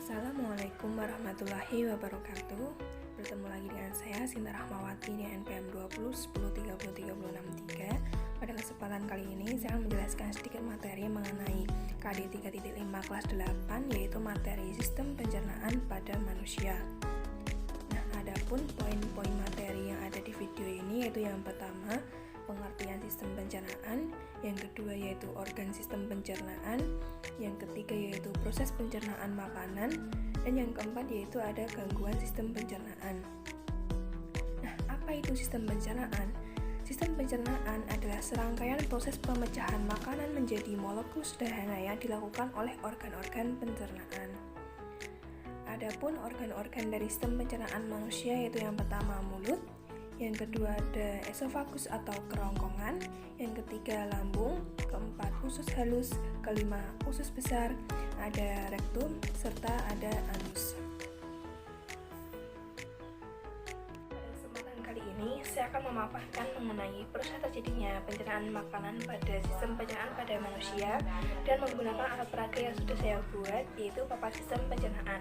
Assalamualaikum warahmatullahi wabarakatuh. Bertemu lagi dengan saya Sinta Rahmawati di NPM 2010303063. Pada kesempatan kali ini saya akan menjelaskan sedikit materi mengenai KD 3.5 kelas 8, yaitu materi sistem pencernaan pada manusia. Nah, adapun poin-poin materi yang ada di video ini yaitu yang pertama, pengertian sistem pencernaan, yang kedua yaitu organ sistem pencernaan, yang ketiga yaitu proses pencernaan makanan, dan yang keempat yaitu ada gangguan sistem pencernaan. Nah, apa itu sistem pencernaan? Sistem pencernaan adalah serangkaian proses pemecahan makanan menjadi molekul sederhana yang dilakukan oleh organ-organ pencernaan. Adapun organ-organ dari sistem pencernaan manusia yaitu yang pertama mulut, yang kedua ada esofagus atau kerongkongan, yang ketiga lambung, keempat usus halus, kelima usus besar, ada rektum, serta ada anus. Pada kesempatan kali ini saya akan memaparkan mengenai proses terjadinya pencernaan makanan pada sistem pencernaan pada manusia dan menggunakan alat peraga yang sudah saya buat, yaitu papan sistem pencernaan.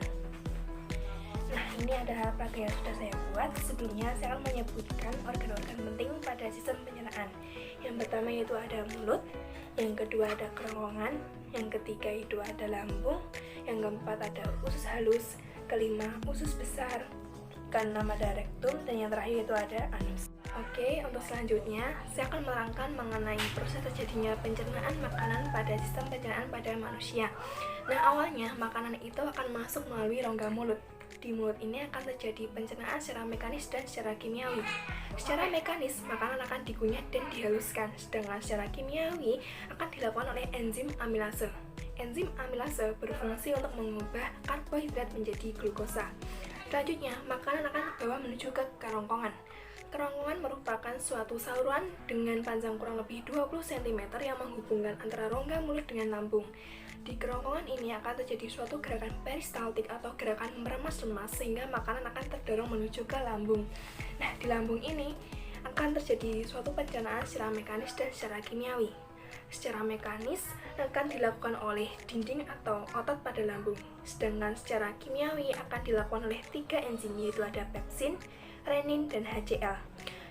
Nah, ini ada alat peraga yang sudah saya buat. Sebelumnya saya akan menyebutkan organ-organ penting pada sistem pencernaan. Yang pertama yaitu ada mulut, yang kedua ada kerongkongan, yang ketiga itu ada lambung, yang keempat ada usus halus, kelima usus besar, keenam ada rektum, dan yang terakhir itu ada anus. Oke, untuk selanjutnya saya akan menerangkan mengenai proses terjadinya pencernaan makanan pada sistem pencernaan pada manusia. Nah, awalnya makanan itu akan masuk melalui rongga mulut. Di mulut ini akan terjadi pencernaan secara mekanis dan secara kimiawi. Secara mekanis, makanan akan dikunyah dan dihaluskan, sedangkan secara kimiawi akan dilakukan oleh enzim amilase. Enzim amilase berfungsi untuk mengubah karbohidrat menjadi glukosa. Selanjutnya, makanan akan dibawa menuju ke kerongkongan. Kerongkongan merupakan suatu saluran dengan panjang kurang lebih 20 cm yang menghubungkan antara rongga mulut dengan lambung. Di kerongkongan ini akan terjadi suatu gerakan peristaltik atau gerakan meremas-lemas sehingga makanan akan terdorong menuju ke lambung. Nah, di lambung ini akan terjadi suatu pencernaan secara mekanis dan secara kimiawi. Secara mekanis akan dilakukan oleh dinding atau otot pada lambung, sedangkan secara kimiawi akan dilakukan oleh 3 enzim, yaitu ada pepsin, renin, dan HCl.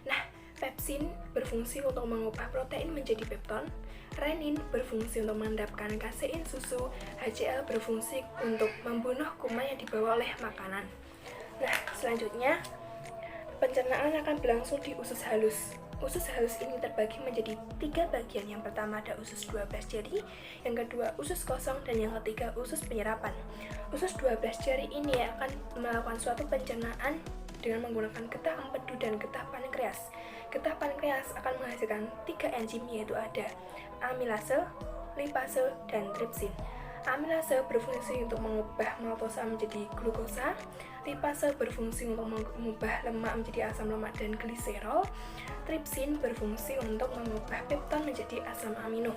Nah, pepsin berfungsi untuk mengubah protein menjadi pepton, renin berfungsi untuk mengendapkan kasein susu, HCl berfungsi untuk membunuh kuman yang dibawa oleh makanan. Nah, selanjutnya pencernaan akan berlangsung di usus halus. Usus halus ini terbagi menjadi 3 bagian. Yang pertama ada usus 12 jari, yang kedua usus kosong, dan yang ketiga usus penyerapan. Usus 12 jari ini akan melakukan suatu pencernaan dengan menggunakan getah empedu dan getah pankreas. Getah pankreas akan menghasilkan 3 enzim, yaitu ada amilase, lipase, dan tripsin. Amilase berfungsi untuk mengubah maltosa menjadi glukosa, lipase berfungsi untuk mengubah lemak menjadi asam lemak dan gliserol, tripsin berfungsi untuk mengubah pepton menjadi asam amino.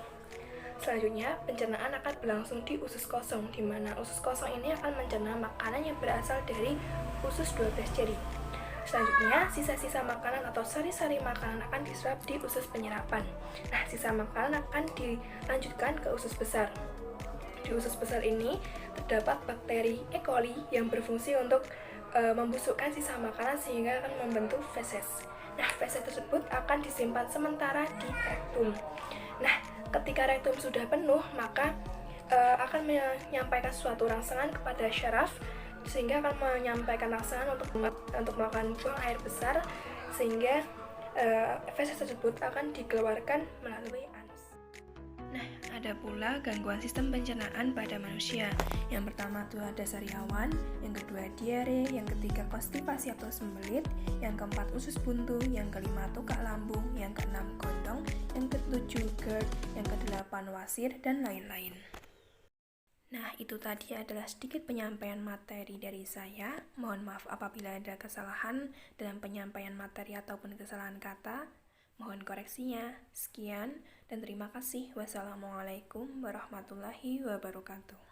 Selanjutnya, pencernaan akan berlangsung di usus kosong, di mana usus kosong ini akan mencerna makanan yang berasal dari usus 12 jari. Selanjutnya, sisa-sisa makanan atau sari-sari makanan akan diserap di usus penyerapan. Nah, sisa makanan akan dilanjutkan ke usus besar. Di usus besar ini terdapat bakteri E. coli yang berfungsi untuk membusukkan sisa makanan sehingga akan membentuk feses. Nah, feses tersebut akan disimpan sementara di rektum. Nah, ketika rektum sudah penuh, maka akan menyampaikan suatu rangsangan kepada syaraf, sehingga akan menyampaikan rangsangan untuk melakukan buang air besar, sehingga feses tersebut akan dikeluarkan melalui anus. Nah, ada pula gangguan sistem pencernaan pada manusia. Yang pertama itu ada sariawan, yang kedua diare, yang ketiga konstipasi atau sembelit, yang keempat usus buntu, yang kelima tukak lambung, yang keenam gondong, yang ketujuh GERD, yang kedelapan wasir, dan lain-lain. Nah, itu tadi adalah sedikit penyampaian materi dari saya. Mohon maaf apabila ada kesalahan dalam penyampaian materi ataupun kesalahan kata. Mohon koreksinya. Sekian dan terima kasih. Wassalamualaikum warahmatullahi wabarakatuh.